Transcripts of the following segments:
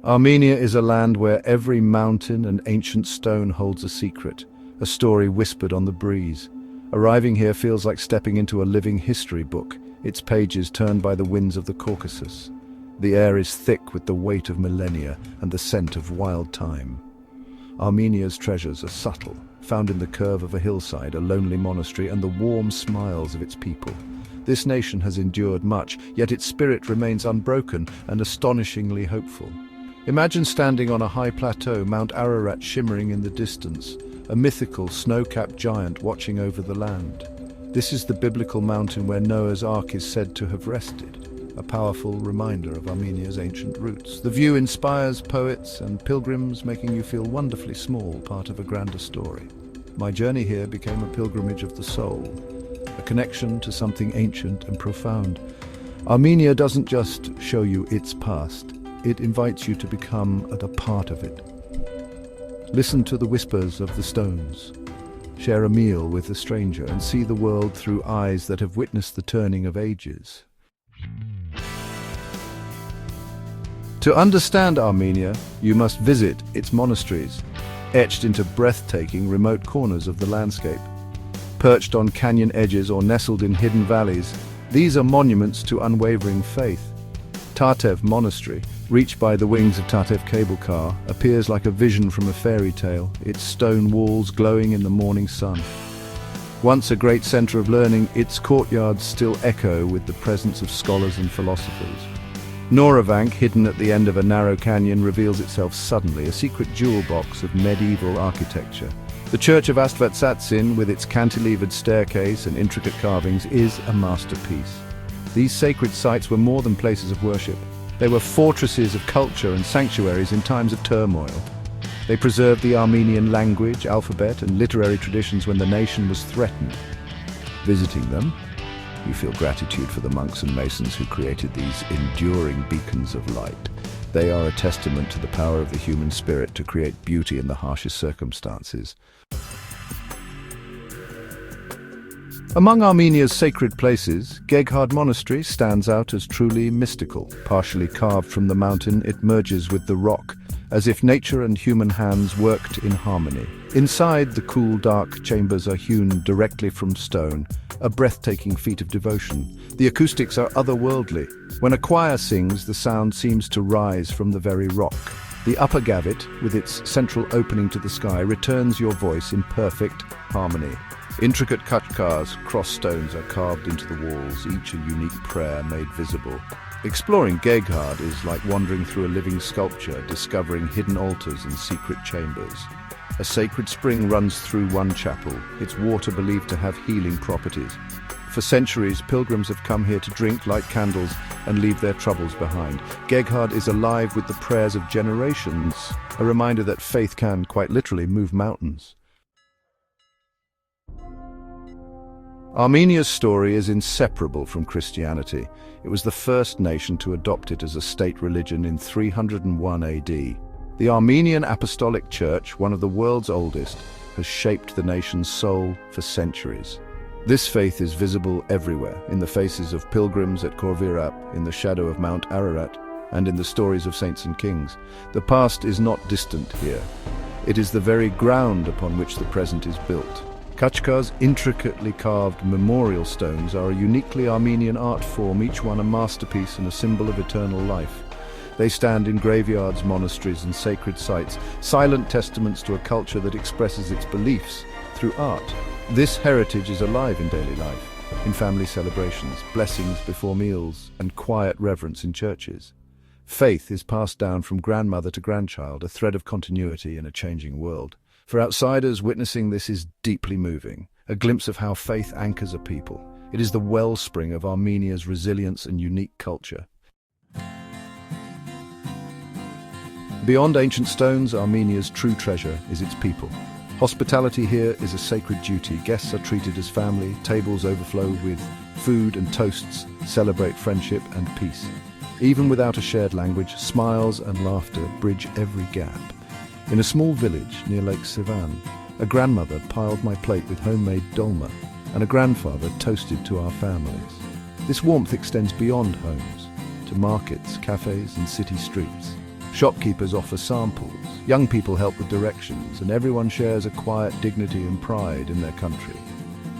Armenia is a land where every mountain and ancient stone holds a secret, a story whispered on the breeze. Arriving here feels like stepping into a living history book, its pages turned by the winds of the Caucasus. The air is thick with the weight of millennia and the scent of wild thyme. Armenia's treasures are subtle, found in the curve of a hillside, a lonely monastery, and the warm smiles of its people. This nation has endured much, yet its spirit remains unbroken and astonishingly hopeful. Imagine standing on a high plateau, Mount Ararat shimmering in the distance, a mythical snow-capped giant watching over the land. This is the biblical mountain where Noah's Ark is said to have rested, a powerful reminder of Armenia's ancient roots. The view inspires poets and pilgrims, making you feel wonderfully small, part of a grander story. My journey here became a pilgrimage of the soul, a connection to something ancient and profound. Armenia doesn't just show you its past, it invites you to become a part of it. Listen to the whispers of the stones. Share a meal with a stranger and see the world through eyes that have witnessed the turning of ages. To understand Armenia, you must visit its monasteries, etched into breathtaking remote corners of the landscape. Perched on canyon edges or nestled in hidden valleys, these are monuments to unwavering faith. Tatev Monastery, reached by the wings of Tatev cable car, appears like a vision from a fairy tale, its stone walls glowing in the morning sun. Once a great center of learning, its courtyards still echo with the presence of scholars and philosophers. Noravank, hidden at the end of a narrow canyon, reveals itself suddenly, a secret jewel box of medieval architecture. The Church of Astvatsatsin, with its cantilevered staircase and intricate carvings, is a masterpiece. These sacred sites were more than places of worship. They were fortresses of culture and sanctuaries in times of turmoil. They preserved the Armenian language, alphabet, and literary traditions when the nation was threatened. Visiting them, you feel gratitude for the monks and masons who created these enduring beacons of light. They are a testament to the power of the human spirit to create beauty in the harshest circumstances. Among Armenia's sacred places, Geghard Monastery stands out as truly mystical. Partially carved from the mountain, it merges with the rock, as if nature and human hands worked in harmony. Inside, the cool, dark chambers are hewn directly from stone, a breathtaking feat of devotion. The acoustics are otherworldly. When a choir sings, the sound seems to rise from the very rock. The upper gavit, with its central opening to the sky, returns your voice in perfect harmony. Intricate kachkars, cross stones, are carved into the walls, each a unique prayer made visible. Exploring Geghard is like wandering through a living sculpture, discovering hidden altars and secret chambers. A sacred spring runs through one chapel, its water believed to have healing properties. For centuries, pilgrims have come here to drink, light candles, and leave their troubles behind. Geghard is alive with the prayers of generations, a reminder that faith can, quite literally, move mountains. Armenia's story is inseparable from Christianity. It was the first nation to adopt it as a state religion in 301 AD. The Armenian Apostolic Church, one of the world's oldest, has shaped the nation's soul for centuries. This faith is visible everywhere, in the faces of pilgrims at Khor-Virap, in the shadow of Mount Ararat, and in the stories of saints and kings. The past is not distant here. It is the very ground upon which the present is built. Kachkar's intricately carved memorial stones are a uniquely Armenian art form, each one a masterpiece and a symbol of eternal life. They stand in graveyards, monasteries, and sacred sites, silent testaments to a culture that expresses its beliefs through art. This heritage is alive in daily life, in family celebrations, blessings before meals, and quiet reverence in churches. Faith is passed down from grandmother to grandchild, a thread of continuity in a changing world. For outsiders, witnessing this is deeply moving, a glimpse of how faith anchors a people. It is the wellspring of Armenia's resilience and unique culture. Beyond ancient stones, Armenia's true treasure is its people. Hospitality here is a sacred duty. Guests are treated as family, tables overflow with food and toasts celebrate friendship and peace. Even without a shared language, smiles and laughter bridge every gap. In a small village near Lake Sivan, a grandmother piled my plate with homemade dolma, and a grandfather toasted to our families. This warmth extends beyond homes, to markets, cafes, and city streets. Shopkeepers offer samples, young people help with directions, and everyone shares a quiet dignity and pride in their country.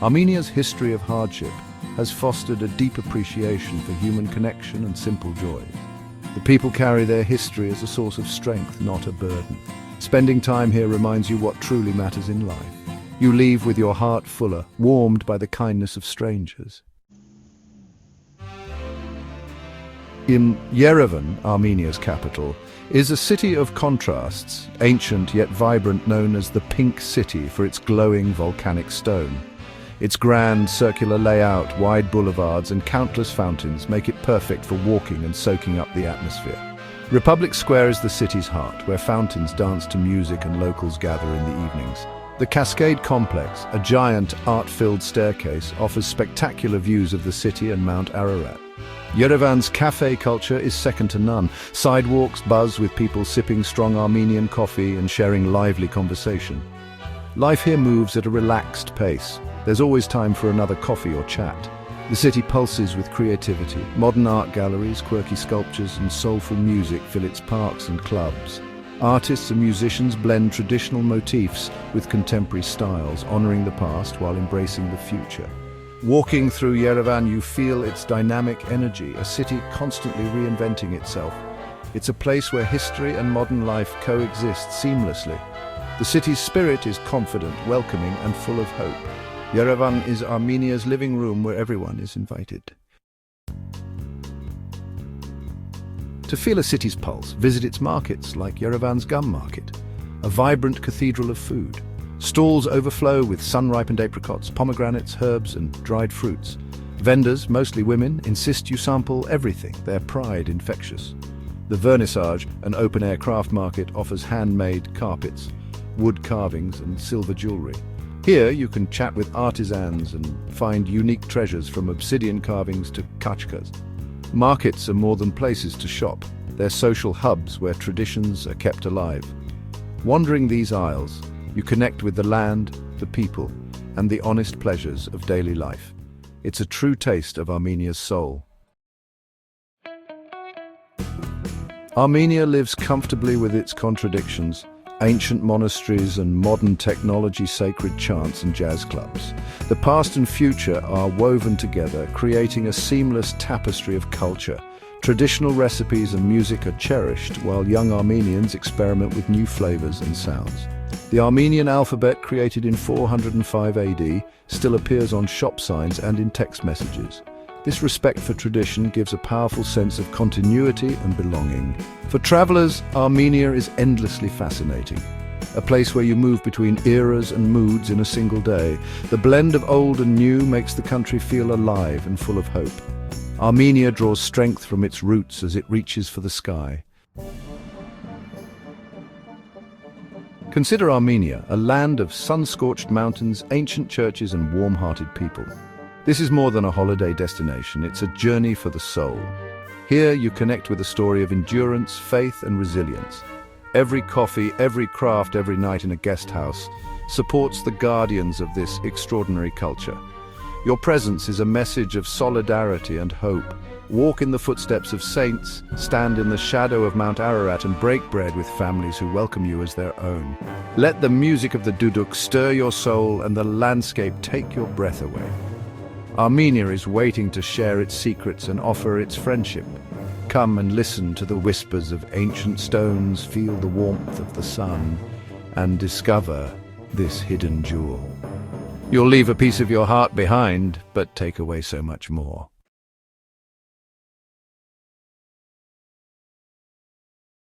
Armenia's history of hardship has fostered a deep appreciation for human connection and simple joys. The people carry their history as a source of strength, not a burden. Spending time here reminds you what truly matters in life. You leave with your heart fuller, warmed by the kindness of strangers. In Yerevan, Armenia's capital, is a city of contrasts, ancient yet vibrant, known as the Pink City for its glowing volcanic stone. Its grand circular layout, wide boulevards and countless fountains make it perfect for walking and soaking up the atmosphere. Republic Square is the city's heart, where fountains dance to music and locals gather in the evenings. The Cascade Complex, a giant art-filled staircase, offers spectacular views of the city and Mount Ararat. Yerevan's cafe culture is second to none. Sidewalks buzz with people sipping strong Armenian coffee and sharing lively conversation. Life here moves at a relaxed pace. There's always time for another coffee or chat. The city pulses with creativity. Modern art galleries, quirky sculptures and soulful music fill its parks and clubs. Artists and musicians blend traditional motifs with contemporary styles, honoring the past while embracing the future. Walking through Yerevan, you feel its dynamic energy, a city constantly reinventing itself. It's a place where history and modern life coexist seamlessly. The city's spirit is confident, welcoming and full of hope. Yerevan is Armenia's living room where everyone is invited. To feel a city's pulse, visit its markets like Yerevan's Gum Market, a vibrant cathedral of food. Stalls overflow with sun-ripened apricots, pomegranates, herbs and dried fruits. Vendors, mostly women, insist you sample everything, their pride infectious. The Vernissage, an open-air craft market, offers handmade carpets, wood carvings and silver jewelry. Here you can chat with artisans and find unique treasures from obsidian carvings to kachkas. Markets are more than places to shop. They're social hubs where traditions are kept alive. Wandering these aisles, you connect with the land, the people, and the honest pleasures of daily life. It's a true taste of Armenia's soul. Armenia lives comfortably with its contradictions, ancient monasteries and modern technology, sacred chants and jazz clubs. The past and future are woven together, creating a seamless tapestry of culture. Traditional recipes and music are cherished, while young Armenians experiment with new flavors and sounds. The Armenian alphabet, created in 405 AD, still appears on shop signs and in text messages. This respect for tradition gives a powerful sense of continuity and belonging. For travelers, Armenia is endlessly fascinating. A place where you move between eras and moods in a single day. The blend of old and new makes the country feel alive and full of hope. Armenia draws strength from its roots as it reaches for the sky. Consider Armenia, a land of sun-scorched mountains, ancient churches and warm-hearted people. This is more than a holiday destination, it's a journey for the soul. Here you connect with a story of endurance, faith and resilience. Every coffee, every craft, every night in a guest house supports the guardians of this extraordinary culture. Your presence is a message of solidarity and hope. Walk in the footsteps of saints, stand in the shadow of Mount Ararat and break bread with families who welcome you as their own. Let the music of the duduk stir your soul and the landscape take your breath away. Armenia is waiting to share its secrets and offer its friendship. Come and listen to the whispers of ancient stones, feel the warmth of the sun, and discover this hidden jewel. You'll leave a piece of your heart behind, but take away so much more.